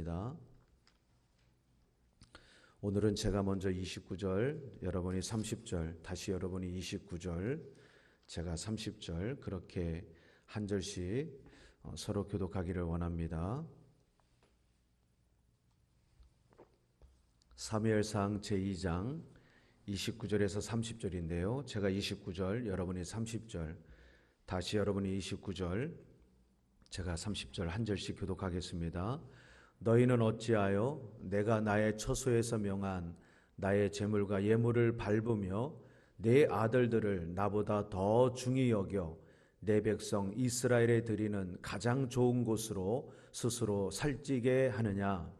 하겠습니다. 오늘은 제가 먼저 29절, 여러분이 30절, 다시 여러분이 29절, 제가 30절 그렇게 한 절씩 서로 교독하기를 원합니다. 사무엘상 제2장 29절에서 30절인데요. 제가 29절, 여러분이 30절, 다시 여러분이 29절, 제가 30절 한 절씩 교독하겠습니다. 너희는 어찌하여 내가 나의 처소에서 명한 나의 제물과 예물을 밟으며 내 아들들을 나보다 더 중히 여겨 내 백성 이스라엘에 드리는 가장 좋은 곳으로 스스로 살찌게 하느냐?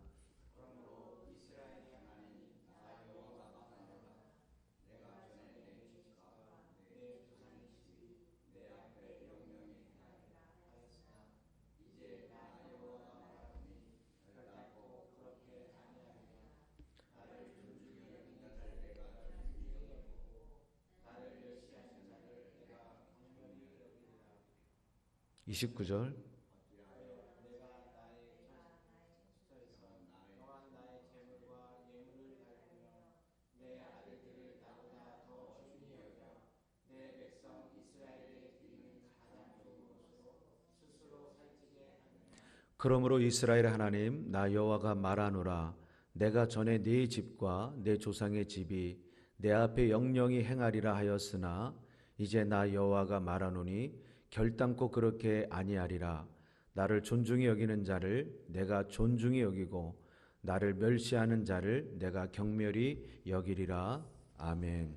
이십구 절 그러므로 이스라엘 하나님 나 여호와가 말하노라 내가 전에 네 집과 내 조상의 집이 내 앞에 영영이 행하리라 하였으나 이제 나 여호와가 말하노니 결단코 그렇게 아니하리라. 나를 존중히 여기는 자를 내가 존중히 여기고 나를 멸시하는 자를 내가 경멸히 여기리라. 아멘.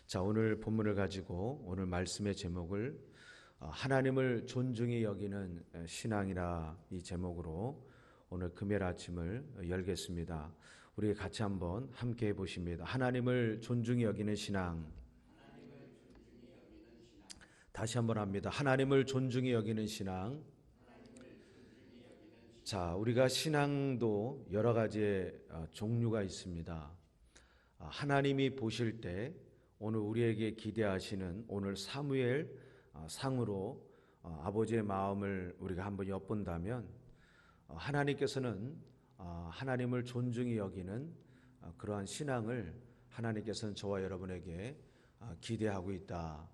자, 오늘 본문을 가지고 오늘 말씀의 제목을 하나님을 존중히 여기는 신앙이라 이 제목으로 오늘 금요일 아침을 열겠습니다. 우리 같이 한번 함께 해보십니다. 하나님을 존중히 여기는 신앙. 다시 한번 합니다. 하나님을 존중히 여기는 신앙. 자, 우리가 신앙도 여러 가지의 종류가 있습니다. 하나님이 보실 때 오늘 우리에게 기대하시는 오늘 사무엘 상으로 아버지의 마음을 우리가 한번 엿본다면 하나님께서는 하나님을 존중히 여기는 그러한 신앙을 하나님께서는 저와 여러분에게 기대하고 있다.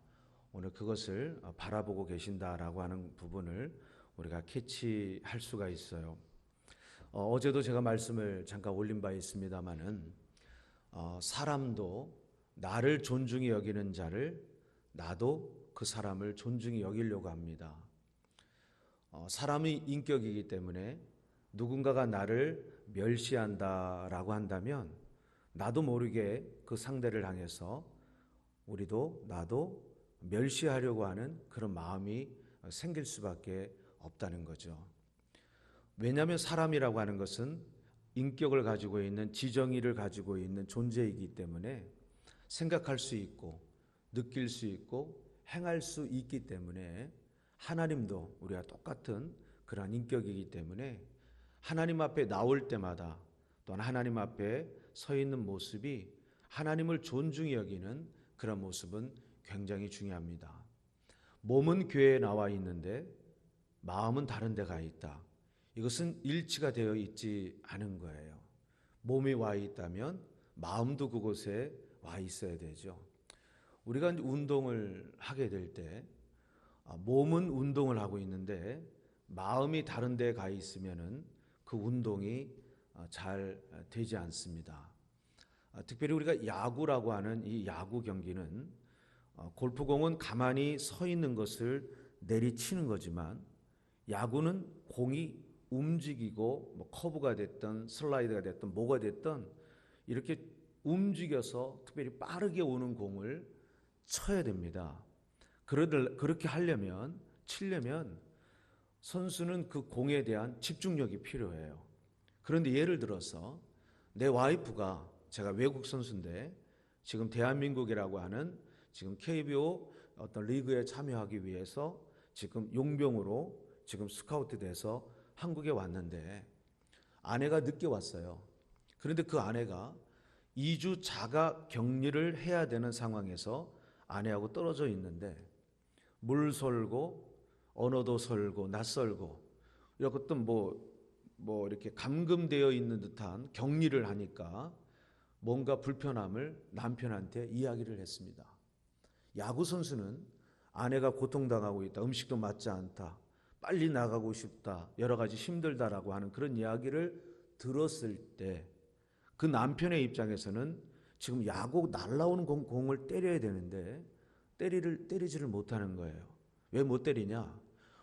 오늘 그것을 바라보고 계신다라고 하는 부분을 우리가 캐치할 수가 있어요. 어제도 제가 말씀을 잠깐 올린 바 있습니다마는 사람도 나를 존중히 여기는 자를 나도 그 사람을 존중히 여기려고 합니다. 사람이 인격이기 때문에 누군가가 나를 멸시한다라고 한다면 나도 모르게 그 상대를 향해서 나도 멸시하려고 하는 그런 마음이 생길 수밖에 없다는 거죠. 왜냐하면 사람이라고 하는 것은 인격을 가지고 있는 지정의를 가지고 있는 존재이기 때문에 생각할 수 있고 느낄 수 있고 행할 수 있기 때문에 하나님도 우리가 똑같은 그런 인격이기 때문에 하나님 앞에 나올 때마다 또한 하나님 앞에 서 있는 모습이 하나님을 존중히 여기는 그런 모습은 굉장히 중요합니다. 몸은 교회에 나와 있는데 마음은 다른 데 가 있다. 이것은 일치가 되어 있지 않은 거예요. 몸이 와 있다면 마음도 그곳에 와 있어야 되죠. 우리가 운동을 하게 될 때 몸은 운동을 하고 있는데 마음이 다른 데 가 있으면은 그 운동이 잘 되지 않습니다. 특별히 우리가 야구라고 하는 이 야구 경기는 골프공은 가만히 서 있는 것을 내리치는 거지만 야구는 공이 움직이고 뭐 커브가 됐든 슬라이드가 됐든 뭐가 됐든 이렇게 움직여서 특별히 빠르게 오는 공을 쳐야 됩니다. 그렇게 치려면 선수는 그 공에 대한 집중력이 필요해요. 그런데 예를 들어서 내 와이프가 제가 외국 선수인데 지금 대한민국이라고 하는 지금 KBO 어떤 리그에 참여하기 위해서 지금 용병으로 지금 스카우트 돼서 한국에 왔는데 아내가 늦게 왔어요. 그런데 그 아내가 2주 자가 격리를 해야 되는 상황에서 아내하고 떨어져 있는데 물 설고 언어도 설고 낯설고 이렇게 또 뭐 뭐 이렇게 감금되어 있는 듯한 격리를 하니까 뭔가 불편함을 남편한테 이야기를 했습니다. 야구 선수는 아내가 고통당하고 있다, 음식도 맞지 않다, 빨리 나가고 싶다, 여러 가지 힘들다라고 하는 그런 이야기를 들었을 때 그 남편의 입장에서는 지금 야구 날라오는 공을 때려야 되는데 때리지를 못하는 거예요. 왜 못 때리냐?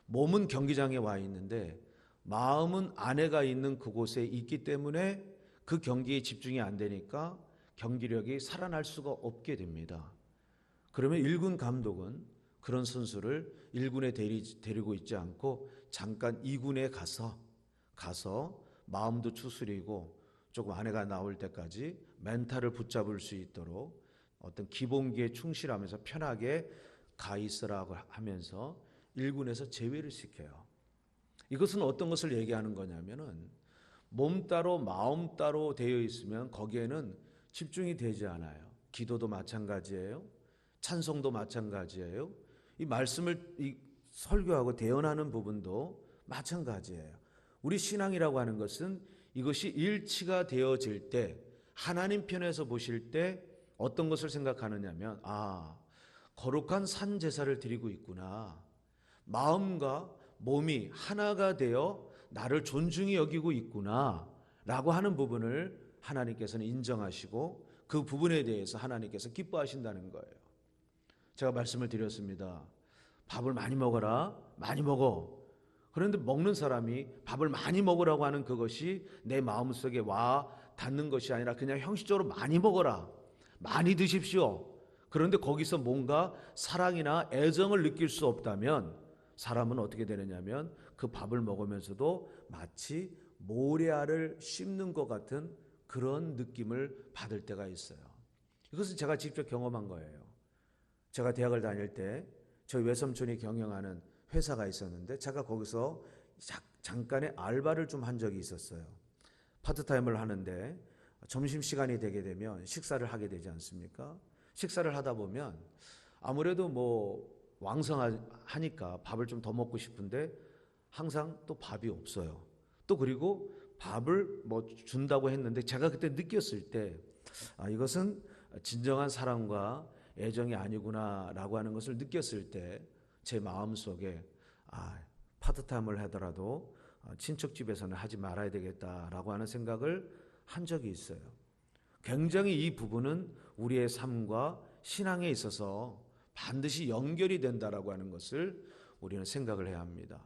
몸은 경기장에 와 있는데 마음은 아내가 있는 그곳에 있기 때문에 그 경기에 집중이 안 되니까 경기력이 살아날 수가 없게 됩니다. 그러면 1군 감독은 그런 선수를 1군에 데리고 있지 않고 잠깐 2군에 가서 마음도 추스리고 조금 아내가 나올 때까지 멘탈을 붙잡을 수 있도록 어떤 기본기에 충실하면서 편하게 가 있으라고 하면서 1군에서 제외를 시켜요. 이것은 어떤 것을 얘기하는 거냐면은 몸 따로 마음 따로 되어 있으면 거기에는 집중이 되지 않아요. 기도도 마찬가지예요. 찬송도 마찬가지예요. 이 말씀을 설교하고 대언하는 부분도 마찬가지예요. 우리 신앙이라고 하는 것은 이것이 일치가 되어질 때 하나님 편에서 보실 때 어떤 것을 생각하느냐면 거룩한 산 제사를 드리고 있구나. 마음과 몸이 하나가 되어 나를 존중히 여기고 있구나 라고 하는 부분을 하나님께서는 인정하시고 그 부분에 대해서 하나님께서 기뻐하신다는 거예요. 제가 말씀을 드렸습니다. 밥을 많이 먹어라. 많이 먹어. 그런데 먹는 사람이 밥을 많이 먹으라고 하는 그것이 내 마음속에 와 닿는 것이 아니라 그냥 형식적으로 많이 먹어라. 많이 드십시오. 그런데 거기서 뭔가 사랑이나 애정을 느낄 수 없다면 사람은 어떻게 되느냐면 그 밥을 먹으면서도 마치 모래알을 씹는 것 같은 그런 느낌을 받을 때가 있어요. 이것은 제가 직접 경험한 거예요. 제가 대학을 다닐 때 저희 외삼촌이 경영하는 회사가 있었는데 제가 거기서 잠깐의 알바를 좀 한 적이 있었어요. 파트타임을 하는데 점심시간이 되게 되면 식사를 하게 되지 않습니까? 식사를 하다 보면 아무래도 뭐 왕성하니까 밥을 좀 더 먹고 싶은데 항상 또 밥이 없어요. 또 그리고 밥을 뭐 준다고 했는데 제가 그때 느꼈을 때 이것은 진정한 사랑과 애정이 아니구나라고 하는 것을 느꼈을 때 제 마음속에 파트타임을 하더라도 친척집에서는 하지 말아야 되겠다라고 하는 생각을 한 적이 있어요. 굉장히 이 부분은 우리의 삶과 신앙에 있어서 반드시 연결이 된다라고 하는 것을 우리는 생각을 해야 합니다.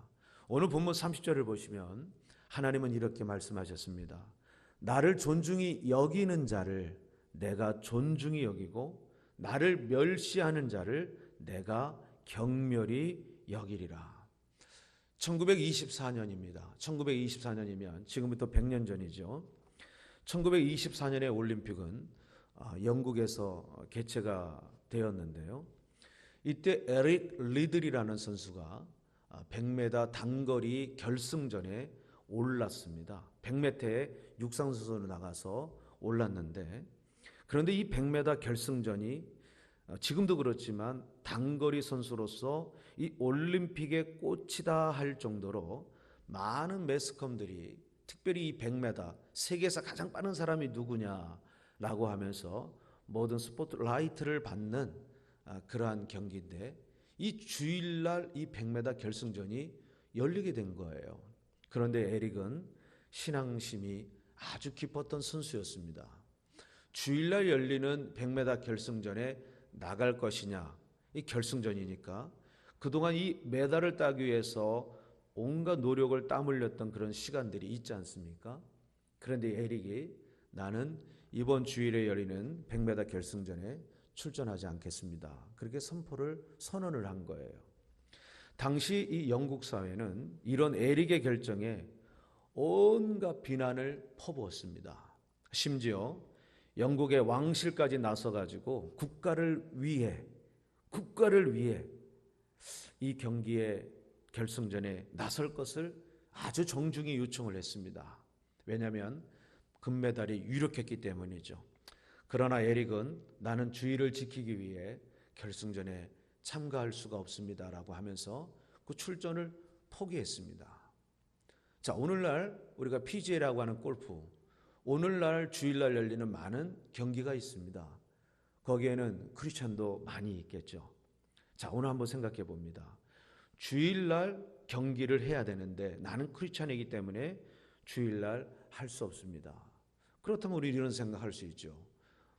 오늘 본문 30절을 보시면 하나님은 이렇게 말씀하셨습니다. 나를 존중히 여기는 자를 내가 존중히 여기고 나를 멸시하는 자를 내가 경멸히 여기리라. 1924년입니다. 1924년이면 지금부터 100년 전이죠. 1924년의 올림픽은 영국에서 개최가 되었는데요. 이때 에릭 리들이라는 선수가 100m 단거리 결승전에 올랐습니다. 100m에 육상선수로 나가서 올랐는데 그런데 이 100m 결승전이 지금도 그렇지만 단거리 선수로서 이 올림픽의 꽃이다 할 정도로 많은 매스컴들이 특별히 이 100m 세계에서 가장 빠른 사람이 누구냐라고 하면서 모든 스포트라이트를 받는 그러한 경기인데 이 주일날 이 100m 결승전이 열리게 된 거예요. 그런데 에릭은 신앙심이 아주 깊었던 선수였습니다. 주일날 열리는 100m 결승전에 나갈 것이냐, 이 결승전이니까 그동안 이 메달을 따기 위해서 온갖 노력을 땀 흘렸던 그런 시간들이 있지 않습니까? 그런데 에릭이 나는 이번 주일에 열리는 100m 결승전에 출전하지 않겠습니다. 그렇게 선언을 한 거예요. 당시 이 영국 사회는 이런 에릭의 결정에 온갖 비난을 퍼부었습니다. 심지어 영국의 왕실까지 나서가지고 국가를 위해 이 경기의 결승전에 나설 것을 아주 정중히 요청을 했습니다. 왜냐하면 금메달이 유력했기 때문이죠. 그러나 에릭은 나는 주의를 지키기 위해 결승전에 참가할 수가 없습니다라고 하면서 그 출전을 포기했습니다. 자, 오늘날 우리가 PGA라고 하는 골프, 오늘날 주일날 열리는 많은 경기가 있습니다. 거기에는 크리스찬도 많이 있겠죠. 자, 오늘 한번 생각해 봅니다. 주일날 경기를 해야 되는데 나는 크리스찬이기 때문에 주일날 할 수 없습니다. 그렇다면 우리 이런 생각할 수 있죠.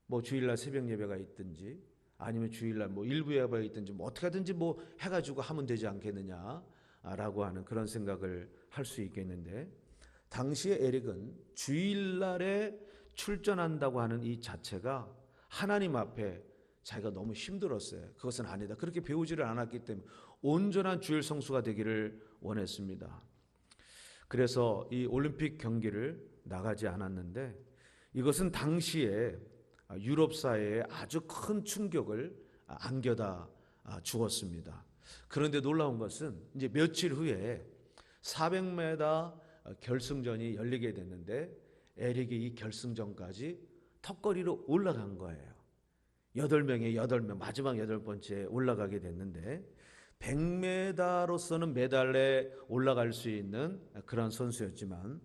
뭐 주일날 새벽 예배가 있든지 아니면 주일날 뭐 일부 예배가 있든지 뭐 어떻게 하든지 뭐 해가지고 하면 되지 않겠느냐라고 하는 그런 생각을 할 수 있겠는데, 당시에 에릭은 주일날에 출전한다고 하는 이 자체가 하나님 앞에 자기가 너무 힘들었어요. 그것은 아니다. 그렇게 배우지를 않았기 때문에 온전한 주일 성수가 되기를 원했습니다. 그래서 이 올림픽 경기를 나가지 않았는데, 이것은 당시에 유럽 사회에 아주 큰 충격을 안겨다 주었습니다. 그런데 놀라운 것은 이제 며칠 후에 400m 결승전이 열리게 됐는데 에릭이 이 결승전까지 턱걸이로 올라간 거예요. 8명 마지막 8번째 올라가게 됐는데 100m로서는 메달에 올라갈 수 있는 그런 선수였지만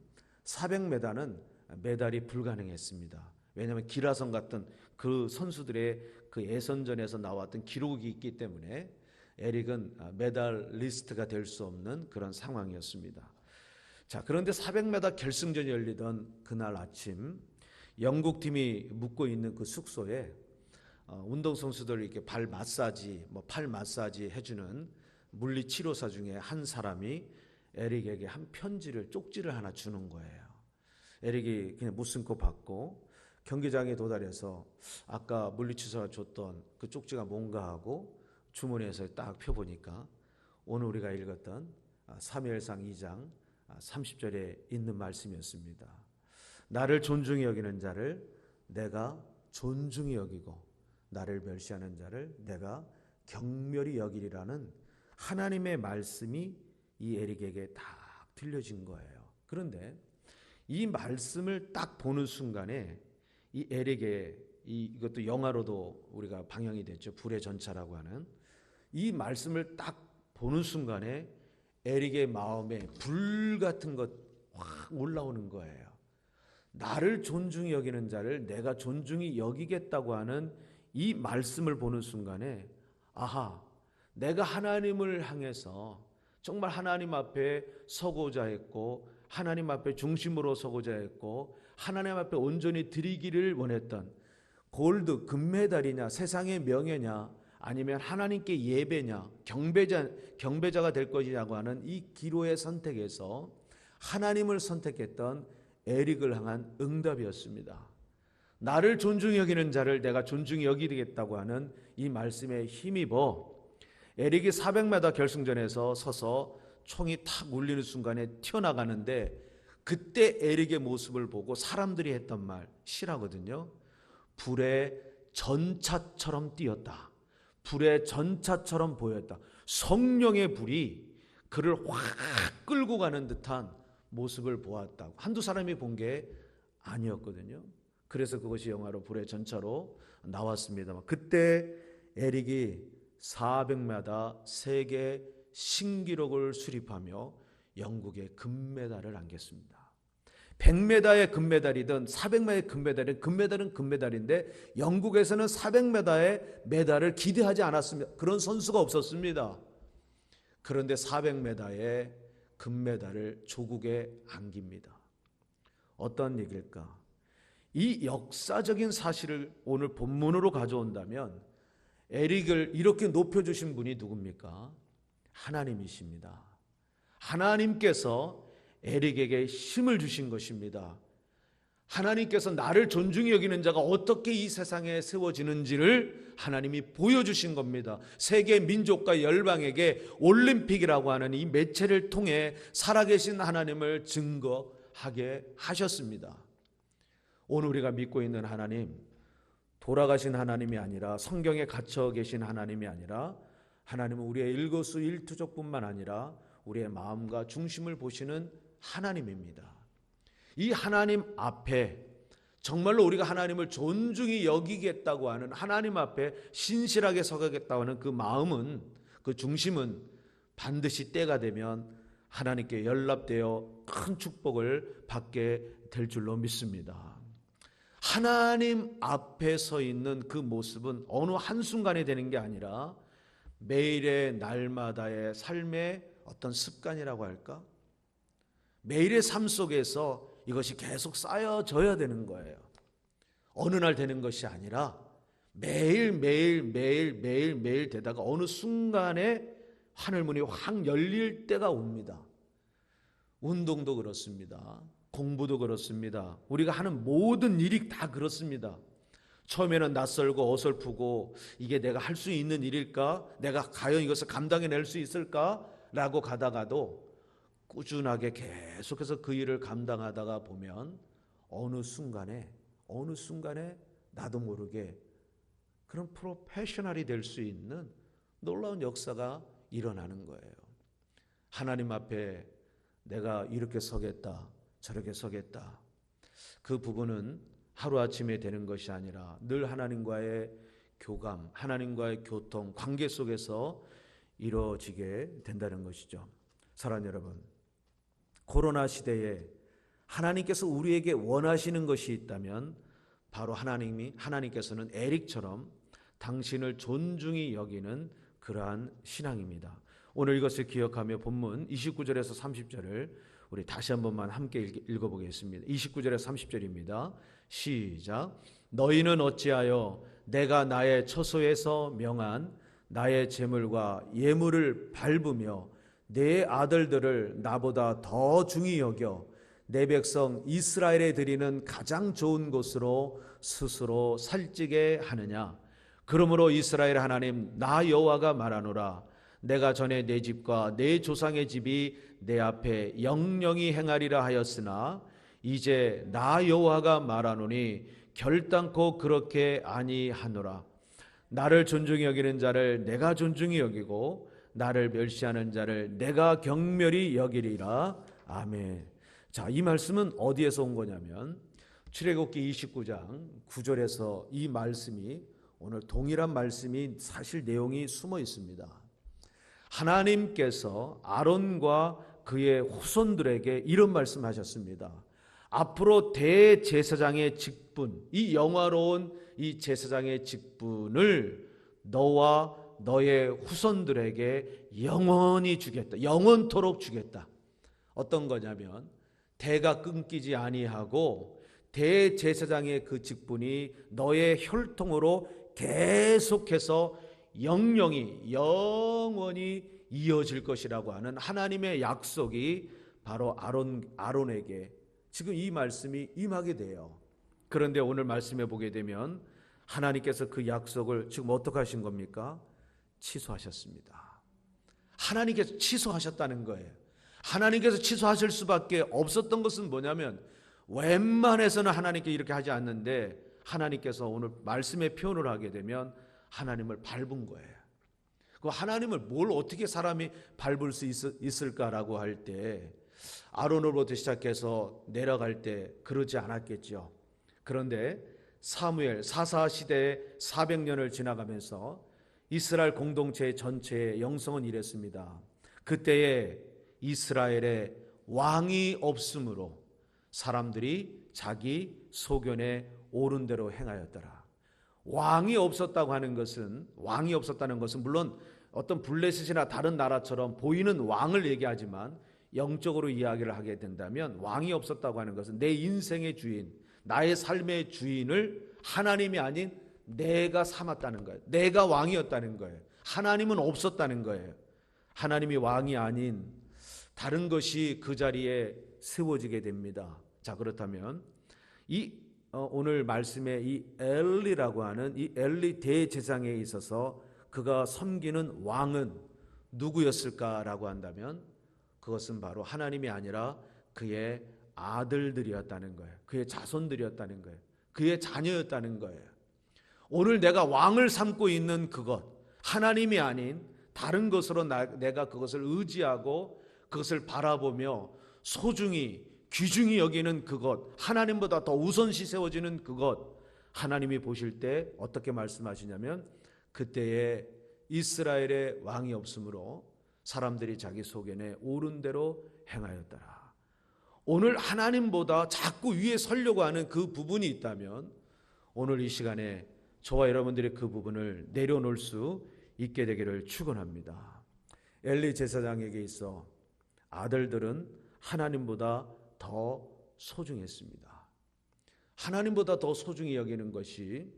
400m는 메달이 불가능했습니다. 왜냐하면 기라성 같은 그 선수들의 그 예선전에서 나왔던 기록이 있기 때문에 에릭은 메달리스트가 될 수 없는 그런 상황이었습니다. 자, 그런데 400m 결승전이 열리던 그날 아침 영국 팀이 묵고 있는 그 숙소에 운동선수들 이렇게 발 마사지, 팔 마사지 해주는 물리치료사 중에 한 사람이 에릭에게 한 편지를, 쪽지를 하나 주는 거예요. 에릭이 그냥 묻쓴코 받고 경기장에 도달해서 아까 물리치료사가 줬던 그 쪽지가 뭔가 하고 주머니에서 딱 펴보니까 오늘 우리가 읽었던 사무엘상 2장 30절에 있는 말씀이었습니다. 나를 존중히 여기는 자를 내가 존중히 여기고 나를 멸시하는 자를 내가 경멸히 여기리라는 하나님의 말씀이 이 에릭에게 딱 들려진 거예요. 그런데 이 말씀을 딱 보는 순간에 이 에릭의 이것도 영화로도 우리가 방영이 됐죠. 불의 전차라고 하는 이 말씀을 딱 보는 순간에 에릭의 마음에 불 같은 것 확 올라오는 거예요. 나를 존중히 여기는 자를 내가 존중히 여기겠다고 하는 이 말씀을 보는 순간에 아하, 내가 하나님을 향해서 정말 하나님 앞에 서고자 했고 하나님 앞에 중심으로 서고자 했고 하나님 앞에 온전히 드리기를 원했던 골드, 금메달이냐 세상의 명예냐 아니면 하나님께 예배냐 경배자가 될 것이냐고 하는 이 기로의 선택에서 하나님을 선택했던 에릭을 향한 응답이었습니다. 나를 존중히 여기는 자를 내가 존중히 여기겠다고 하는 이 말씀에 힘입어 에릭이 400m 결승전에서 서서 총이 탁 울리는 순간에 튀어나가는데 그때 에릭의 모습을 보고 사람들이 했던 말 실하거든요. 불의 전차처럼 뛰었다. 불의 전차처럼 보였다. 성령의 불이 그를 확 끌고 가는 듯한 모습을 보았다고. 한두 사람이 본 게 아니었거든요. 그래서 그것이 영화로 불의 전차로 나왔습니다만 그때 에릭이 400m 세계 신기록을 수립하며 영국의 금메달을 안겼습니다. 100m의 금메달이든 400m의 금메달이든 금메달은 금메달인데 영국에서는 400m의 메달을 기대하지 않았습니다. 그런 선수가 없었습니다. 그런데 400m의 금메달을 조국에 안깁니다. 어떤 얘기일까? 이 역사적인 사실을 오늘 본문으로 가져온다면 에릭을 이렇게 높여주신 분이 누굽니까? 하나님이십니다. 하나님께서 에릭에게 힘을 주신 것입니다. 하나님께서 나를 존중히 여기는 자가 어떻게 이 세상에 세워지는지를 하나님이 보여주신 겁니다. 세계 민족과 열방에게 올림픽이라고 하는 이 매체를 통해 살아계신 하나님을 증거하게 하셨습니다. 오늘 우리가 믿고 있는 하나님, 돌아가신 하나님이 아니라 성경에 갇혀 계신 하나님이 아니라 하나님은 우리의 일거수일투족뿐만 아니라 우리의 마음과 중심을 보시는 하나님입니다. 이 하나님 앞에 정말로 우리가 하나님을 존중히 여기겠다고 하는 하나님 앞에 신실하게 서가겠다고 하는 그 마음은 그 중심은 반드시 때가 되면 하나님께 연락되어 큰 축복을 받게 될 줄로 믿습니다. 하나님 앞에 서 있는 그 모습은 어느 한순간에 되는 게 아니라 매일의 날마다의 삶의 어떤 습관이라고 할까? 매일의 삶 속에서 이것이 계속 쌓여져야 되는 거예요. 어느 날 되는 것이 아니라 매일 되다가 어느 순간에 하늘문이 확 열릴 때가 옵니다. 운동도 그렇습니다. 공부도 그렇습니다. 우리가 하는 모든 일이 다 그렇습니다. 처음에는 낯설고 어설프고 이게 내가 할 수 있는 일일까? 내가 과연 이것을 감당해낼 수 있을까? 라고 가다가도 꾸준하게 계속해서 그 일을 감당하다가 보면 어느 순간에 나도 모르게 그런 프로페셔널이 될 수 있는 놀라운 역사가 일어나는 거예요. 하나님 앞에 내가 이렇게 서겠다, 저렇게 서겠다. 그 부분은 하루아침에 되는 것이 아니라 늘 하나님과의 교감, 하나님과의 교통, 관계 속에서 이루어지게 된다는 것이죠. 사랑하는 여러분, 코로나 시대에 하나님께서 우리에게 원하시는 것이 있다면 바로 하나님께서는 에릭처럼 당신을 존중히 여기는 그러한 신앙입니다. 오늘 이것을 기억하며 본문 29절에서 30절을 우리 다시 한 번만 함께 읽어보겠습니다. 29절에서 30절입니다. 시작. 너희는 어찌하여 내가 나의 처소에서 명한 나의 제물과 예물을 밟으며 내 아들들을 나보다 더 중히 여겨 내 백성 이스라엘에 드리는 가장 좋은 곳으로 스스로 살찌게 하느냐. 그러므로 이스라엘 하나님 나 여호와가 말하노라. 내가 전에 내 집과 내 조상의 집이 내 앞에 영영히 행하리라 하였으나 이제 나 여호와가 말하노니 결단코 그렇게 아니하노라. 나를 존중히 여기는 자를 내가 존중히 여기고 나를 멸시하는 자를 내가 경멸히 여기리라. 아멘. 자, 이 말씀은 어디에서 온 거냐면 출애굽기 29장 9절에서 이 말씀이 오늘 동일한 말씀이 사실 내용이 숨어 있습니다. 하나님께서 아론과 그의 후손들에게 이런 말씀하셨습니다. 앞으로 대제사장의 직분, 이 영화로운 이 제사장의 직분을 너와 너의 후손들에게 영원히 주겠다. 영원토록 주겠다. 어떤 거냐면 대가 끊기지 아니하고 대제사장의 그 직분이 너의 혈통으로 계속해서 영원히 이어질 것이라고 하는 하나님의 약속이 바로 아론에게 지금 이 말씀이 임하게 돼요. 그런데 오늘 말씀해 보게 되면 하나님께서 그 약속을 지금 어떻게 하신 겁니까? 취소하셨습니다. 하나님께서 취소하셨다는 거예요. 하나님께서 취소하실 수밖에 없었던 것은 뭐냐면 웬만해서는 하나님께 이렇게 하지 않는데 하나님께서 오늘 말씀의 표현을 하게 되면 하나님을 밟은 거예요. 그 하나님을 뭘 어떻게 사람이 밟을 수 있을까라고 할 때 아론으로부터 시작해서 내려갈 때 그러지 않았겠죠. 그런데 사무엘 사사 시대에 400년을 지나가면서 이스라엘 공동체 전체의 영성은 이랬습니다. 그때에 이스라엘에 왕이 없으므로 사람들이 자기 소견에 옳은 대로 행하였더라. 왕이 없었다는 것은 물론 어떤 블레셋이나 다른 나라처럼 보이는 왕을 얘기하지만 영적으로 이야기를 하게 된다면 왕이 없었다고 하는 것은 내 인생의 주인, 나의 삶의 주인을 하나님이 아닌 내가 삼았다는 거예요. 내가 왕이었다는 거예요. 하나님은 없었다는 거예요. 하나님이 왕이 아닌 다른 것이 그 자리에 세워지게 됩니다. 자, 그렇다면 오늘 말씀의 이 엘리라고 하는 이 엘리 대제사장에 있어서 그가 섬기는 왕은 누구였을까라고 한다면 그것은 바로 하나님이 아니라 그의 아들들이었다는 거예요. 그의 자손들이었다는 거예요. 그의 자녀였다는 거예요. 오늘 내가 왕을 삼고 있는 그것, 하나님이 아닌 다른 것으로 내가 그것을 의지하고 그것을 바라보며 소중히 귀중히 여기는 그것, 하나님보다 더 우선시 세워지는 그것, 하나님이 보실 때 어떻게 말씀하시냐면 그때에 이스라엘의 왕이 없으므로 사람들이 자기 소견에 옳은 대로 행하였더라. 오늘 하나님보다 자꾸 위에 서려고 하는 그 부분이 있다면 오늘 이 시간에 저와 여러분들의 그 부분을 내려놓을 수 있게 되기를 축원합니다. 엘리 제사장에게 있어 아들들은 하나님보다 더 소중했습니다. 하나님보다 더 소중히 여기는 것이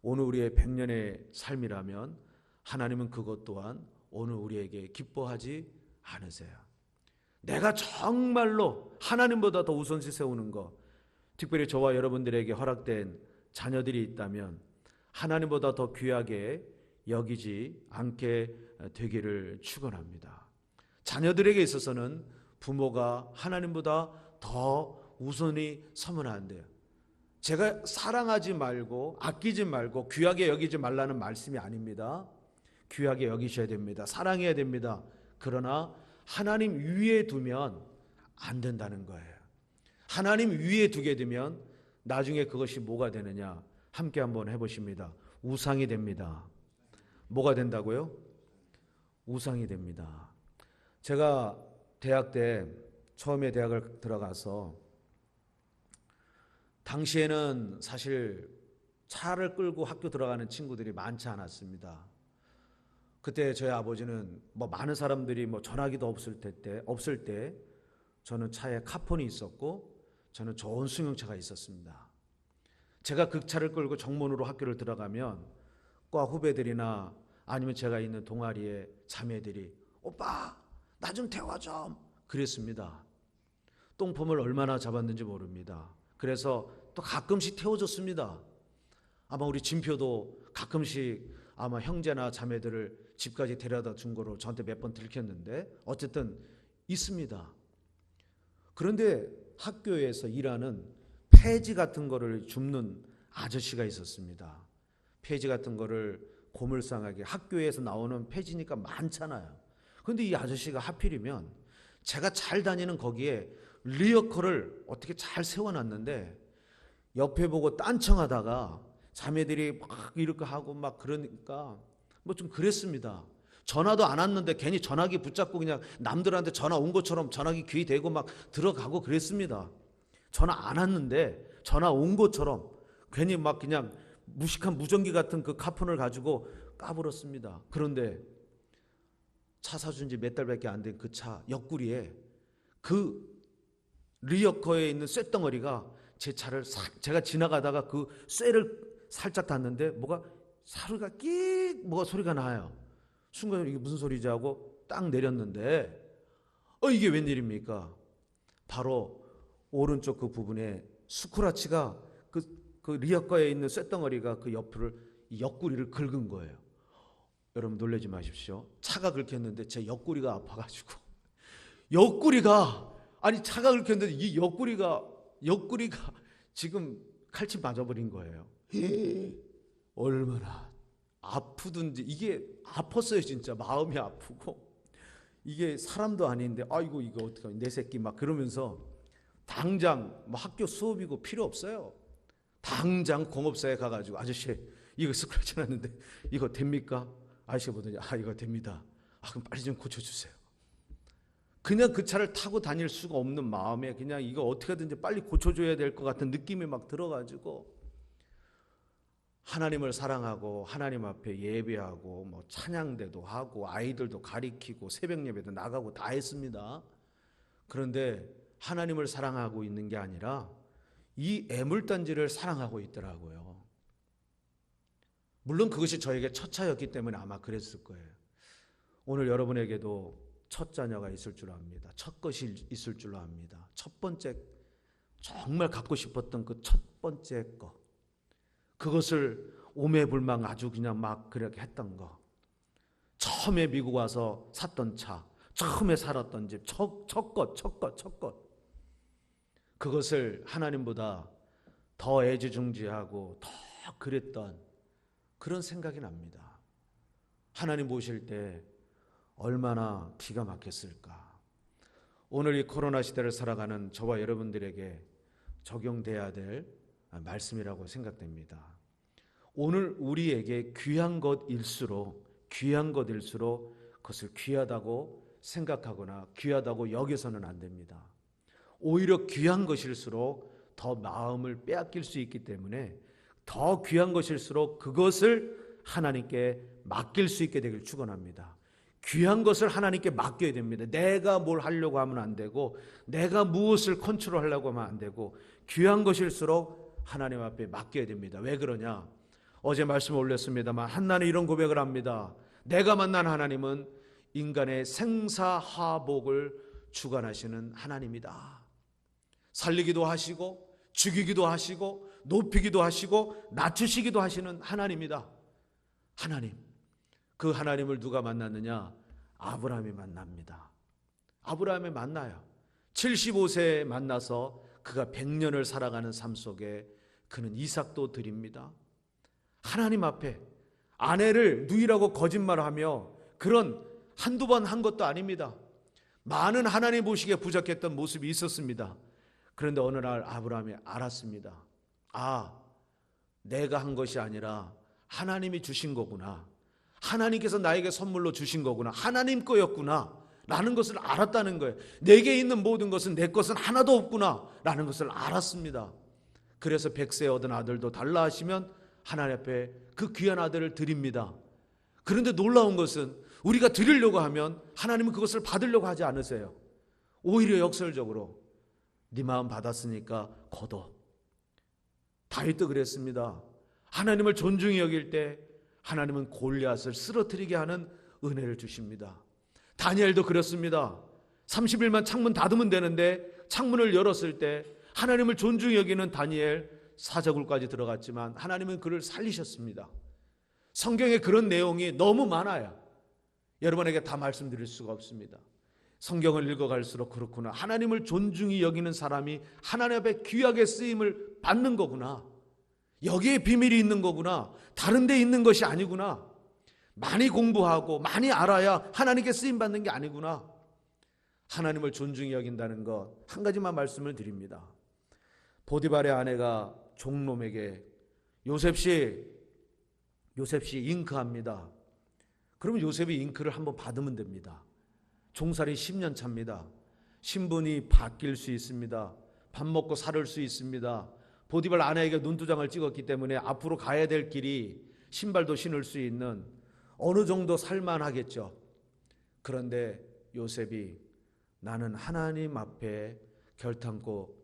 오늘 우리의 100년의 삶이라면 하나님은 그것 또한 오늘 우리에게 기뻐하지 않으세요. 내가 정말로 하나님보다 더 우선시 세우는 것, 특별히 저와 여러분들에게 허락된 자녀들이 있다면 하나님보다 더 귀하게 여기지 않게 되기를 축원합니다. 자녀들에게 있어서는 부모가 하나님보다 더 우선히 서면 안 돼요. 제가 사랑하지 말고 아끼지 말고 귀하게 여기지 말라는 말씀이 아닙니다. 귀하게 여기셔야 됩니다. 사랑해야 됩니다. 그러나 하나님 위에 두면 안 된다는 거예요. 하나님 위에 두게 되면 나중에 그것이 뭐가 되느냐? 함께 한번 해보십니다. 우상이 됩니다. 뭐가 된다고요? 우상이 됩니다. 제가 대학 때 처음에 대학을 들어가서 당시에는 사실 차를 끌고 학교 들어가는 친구들이 많지 않았습니다. 그때 저희 아버지는 많은 사람들이 전화기도 없을 때 저는 차에 카폰이 있었고 저는 좋은 승용차가 있었습니다. 제가 그 차를 끌고 정문으로 학교를 들어가면 과 후배들이나 아니면 제가 있는 동아리의 자매들이 오빠 나 좀 태워 좀 그랬습니다. 똥폼을 얼마나 잡았는지 모릅니다. 그래서 또 가끔씩 태워줬습니다. 아마 우리 진표도 가끔씩 아마 형제나 자매들을 집까지 데려다 준 거로 저한테 몇 번 들켰는데 어쨌든 있습니다. 그런데 학교에서 일하는 폐지 같은 거를 줍는 아저씨가 있었습니다. 폐지 같은 거를 고물상하게 학교에서 나오는 폐지니까 많잖아요. 그런데 이 아저씨가 하필이면 제가 잘 다니는 거기에 리어커를 어떻게 잘 세워놨는데 옆에 보고 딴청하다가 자매들이 막 이렇게 하고 막 그러니까 좀 그랬습니다. 전화도 안 왔는데 괜히 전화기 붙잡고 그냥 남들한테 전화 온 것처럼 전화기 귀 대고 막 들어가고 그랬습니다. 전화 안 왔는데 전화 온 것처럼 괜히 막 그냥 무식한 무전기 같은 그 카폰을 가지고 까불었습니다. 그런데 차 사준 지 몇 달밖에 안 된 그 차 옆구리에 그 리어커에 있는 쇳덩어리가 제 차를 제가 지나가다가 그 쇠를 살짝 닿는데 뭐가 소리가 나요. 순간 이게 무슨 소리지 하고 딱 내렸는데 이게 웬일입니까? 바로 오른쪽 그 부분에 스크라치가 그 리어커에 있는 쇳덩어리가 그 옆구리를 긁은 거예요. 여러분 놀라지 마십시오. 차가 긁혔는데 제 옆구리가 아파가지고 차가 긁혔는데 이 옆구리가 지금 칼집 맞아버린 거예요. 얼마나 아프든지 이게 아팠어요. 진짜 마음이 아프고 이게 사람도 아닌데 아이고 이거 어떡하냐 내 새끼 막 그러면서 당장 학교 수업이고 필요 없어요. 당장 공업사에 가가지고 아저씨 이거 스크래치 났는데 이거 됩니까? 아저씨가 보더니 이거 됩니다. 그럼 빨리 좀 고쳐주세요. 그냥 그 차를 타고 다닐 수가 없는 마음에 그냥 이거 어떻게든지 빨리 고쳐줘야 될 것 같은 느낌이 막 들어가지고 하나님을 사랑하고 하나님 앞에 예배하고 찬양대도 하고 아이들도 가리키고 새벽 예배도 나가고 다 했습니다. 그런데 하나님을 사랑하고 있는 게 아니라 이 애물단지를 사랑하고 있더라고요. 물론 그것이 저에게 첫 차였기 때문에 아마 그랬을 거예요. 오늘 여러분에게도 첫 자녀가 있을 줄 압니다. 첫 것이 있을 줄로 압니다. 첫 번째 정말 갖고 싶었던 그 첫 번째 것. 그것을 오매불망 아주 그냥 막 그렇게 했던 거. 처음에 미국 와서 샀던 차, 처음에 살았던 집, 첫 것. 그것을 하나님보다 더 애지중지하고 더 그랬던 그런 생각이 납니다. 하나님 보실 때 얼마나 기가 막혔을까. 오늘 이 코로나 시대를 살아가는 저와 여러분들에게 적용돼야 될 말씀이라고 생각됩니다. 오늘 우리에게 귀한 것일수록 그것을 귀하다고 생각하거나 귀하다고 여겨서는 안 됩니다. 오히려 귀한 것일수록 더 마음을 빼앗길 수 있기 때문에 더 귀한 것일수록 그것을 하나님께 맡길 수 있게 되길 축원합니다. 귀한 것을 하나님께 맡겨야 됩니다. 내가 뭘 하려고 하면 안 되고, 내가 무엇을 컨트롤하려고 하면 안 되고, 귀한 것일수록 하나님 앞에 맡겨야 됩니다. 왜 그러냐? 어제 말씀을 올렸습니다만 한나는 이런 고백을 합니다. 내가 만난 하나님은 인간의 생사화복을 주관하시는 하나님이다. 살리기도 하시고 죽이기도 하시고 높이기도 하시고 낮추시기도 하시는 하나님이다. 하나님. 그 하나님을 누가 만났느냐? 아브라함이 만납니다. 아브라함이 만나요. 75세에 만나서 그가 100년을 살아가는 삶 속에 그는 이삭도 드립니다. 하나님 앞에 아내를 누이라고 거짓말하며 그런 한두 번 한 것도 아닙니다. 많은 하나님 보시기에 부족했던 모습이 있었습니다. 그런데 어느 날 아브라함이 알았습니다. 아, 내가 한 것이 아니라 하나님이 주신 거구나. 하나님께서 나에게 선물로 주신 거구나. 하나님 거였구나 라는 것을 알았다는 거예요. 내게 있는 모든 것은 내 것은 하나도 없구나 라는 것을 알았습니다. 그래서 100세 얻은 아들도 달라 하시면 하나님 앞에 그 귀한 아들을 드립니다. 그런데 놀라운 것은 우리가 드리려고 하면 하나님은 그것을 받으려고 하지 않으세요. 오히려 역설적으로 네 마음 받았으니까 거둬. 다윗도 그랬습니다. 하나님을 존중히 여길 때 하나님은 골리앗을 쓰러뜨리게 하는 은혜를 주십니다. 다니엘도 그렇습니다. 30일만 창문 닫으면 되는데 창문을 열었을 때 하나님을 존중히 여기는 다니엘 사자굴까지 들어갔지만 하나님은 그를 살리셨습니다. 성경에 그런 내용이 너무 많아요. 여러분에게 다 말씀드릴 수가 없습니다. 성경을 읽어갈수록 그렇구나. 하나님을 존중히 여기는 사람이 하나님 앞에 귀하게 쓰임을 받는 거구나. 여기에 비밀이 있는 거구나. 다른 데 있는 것이 아니구나. 많이 공부하고 많이 알아야 하나님께 쓰임 받는 게 아니구나. 하나님을 존중히 여긴다는 것 한 가지만 말씀을 드립니다. 보디발의 아내가 종놈에게 요셉씨 잉크합니다. 그러면 요셉이 잉크를 한번 받으면 됩니다. 종살이 10년 차입니다. 신분이 바뀔 수 있습니다. 밥 먹고 살을 수 있습니다. 보디발 아내에게 눈두장을 찍었기 때문에 앞으로 가야 될 길이 신발도 신을 수 있는 어느 정도 살만하겠죠. 그런데 요셉이 나는 하나님 앞에 결탄코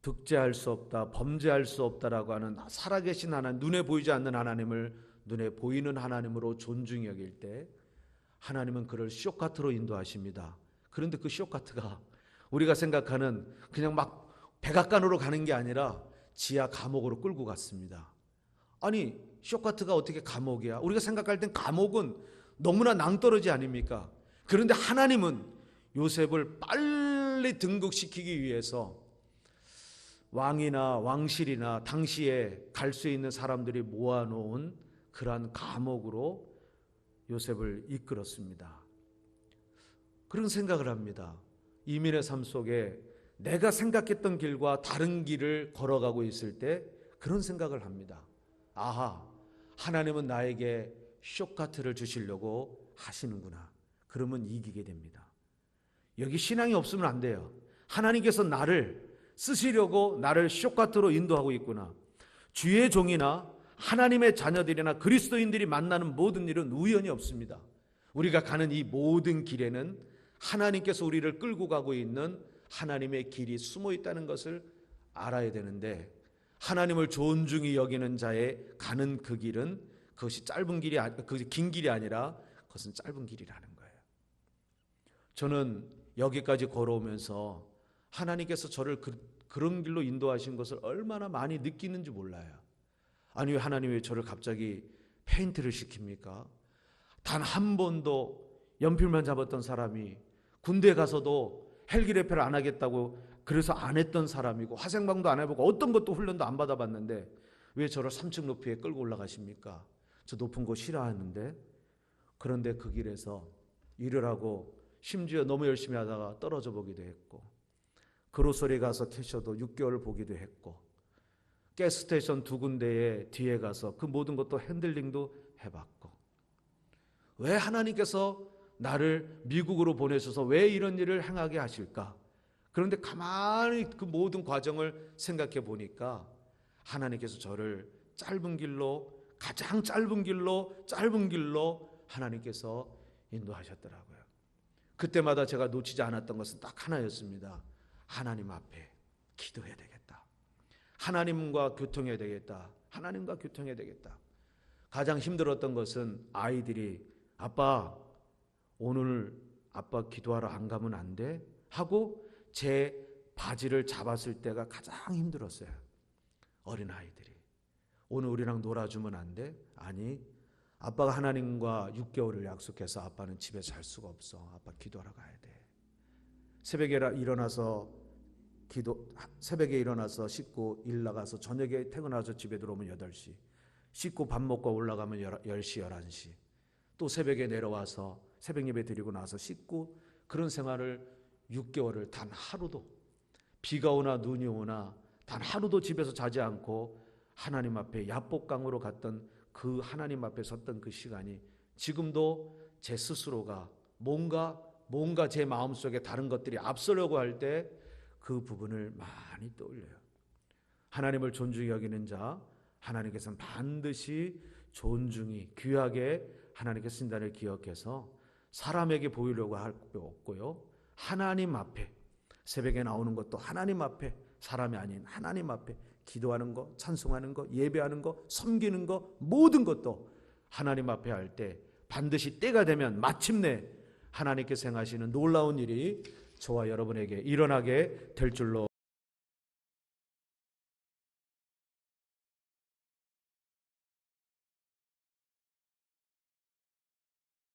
득죄할 수 없다, 범죄할 수 없다라고 하는 살아계신 하나님, 눈에 보이지 않는 하나님을 눈에 보이는 하나님으로 존중히 여길 때 하나님은 그를 쇼카트로 인도하십니다. 그런데 그 쇼카트가 우리가 생각하는 그냥 막 백악관으로 가는 게 아니라 지하 감옥으로 끌고 갔습니다. 아니 쇼카트가 어떻게 감옥이야? 우리가 생각할 땐 감옥은 너무나 낭떠러지 아닙니까? 그런데 하나님은 요셉을 빨리 등극시키기 위해서 왕이나 왕실이나 당시에 갈 수 있는 사람들이 모아놓은 그러한 감옥으로 요셉을 이끌었습니다. 그런 생각을 합니다. 이민의 삶 속에 내가 생각했던 길과 다른 길을 걸어가고 있을 때 그런 생각을 합니다. 아하, 하나님은 나에게 쇼카트를 주시려고 하시는구나. 그러면 이기게 됩니다. 여기 신앙이 없으면 안 돼요. 하나님께서 나를 쓰시려고 나를 쇼카트로 인도하고 있구나. 주의 종이나 하나님의 자녀들이나 그리스도인들이 만나는 모든 일은 우연이 없습니다. 우리가 가는 이 모든 길에는 하나님께서 우리를 끌고 가고 있는 하나님의 길이 숨어 있다는 것을 알아야 되는데, 하나님을 존중히 여기는 자의 가는 그 길은 그것이 그것이 긴 길이 아니라 그것은 짧은 길이라는 거예요. 저는 여기까지 걸어오면서 하나님께서 저를 그런 길로 인도하신 것을 얼마나 많이 느끼는지 몰라요. 아니 왜 하나님이 왜 저를 갑자기 페인트를 시킵니까? 단 한 번도 연필만 잡았던 사람이 군대 가서도 헬기 레페를 안 하겠다고 그래서 안 했던 사람이고 화생방도 안 해보고 어떤 것도 훈련도 안 받아봤는데 왜 저를 3층 높이에 끌고 올라가십니까? 저 높은 곳 싫어하는데. 그런데 그 길에서 일을 하고 심지어 너무 열심히 하다가 떨어져 보기도 했고, 그로소리 가서 캐셔도 6개월 보기도 했고, 가스스테이션 2군데에 뒤에 가서 그 모든 것도 핸들링도 해봤고, 왜 하나님께서 나를 미국으로 보내셔서 왜 이런 일을 행하게 하실까? 그런데 가만히 그 모든 과정을 생각해 보니까 하나님께서 저를 가장 짧은 길로 하나님께서 인도하셨더라고요. 그때마다 제가 놓치지 않았던 것은 딱 하나였습니다. 하나님 앞에 기도해야 되겠다. 하나님과 교통해야 되겠다. 하나님과 교통해야 되겠다. 가장 힘들었던 것은 아이들이 아빠 오늘 아빠 기도하러 안 가면 안 돼? 하고 제 바지를 잡았을 때가 가장 힘들었어요. 어린아이들이 오늘 우리랑 놀아주면 안 돼? 아니 아빠가 하나님과 6개월을 약속해서 아빠는 집에 잘 수가 없어. 아빠 기도하러 가야 돼. 새벽에 일어나서 씻고 일 나가서 저녁에 퇴근해서 집에 들어오면 8시. 씻고 밥 먹고 올라가면 10시, 11시. 또 새벽에 내려와서 새벽 예배 드리고 나서 씻고 그런 생활을 6개월을 단 하루도 비가 오나 눈이 오나 단 하루도 집에서 자지 않고 하나님 앞에 야복강으로 갔던 그 하나님 앞에 섰던 그 시간이 지금도 제 스스로가 뭔가 제 마음속에 다른 것들이 앞서려고 할 때 그 부분을 많이 떠올려요. 하나님을 존중히 여기는 자 하나님께서는 반드시 존중이 귀하게 하나님께 쓴다를 기억해서 사람에게 보이려고 할 거 없고요. 하나님 앞에 새벽에 나오는 것도 하나님 앞에 사람이 아닌 하나님 앞에 기도하는 거, 찬송하는 거, 예배하는 거, 섬기는 거 모든 것도 하나님 앞에 할 때 반드시 때가 되면 마침내 하나님께서 행하시는 놀라운 일이 저와 여러분에게 일어나게 될 줄로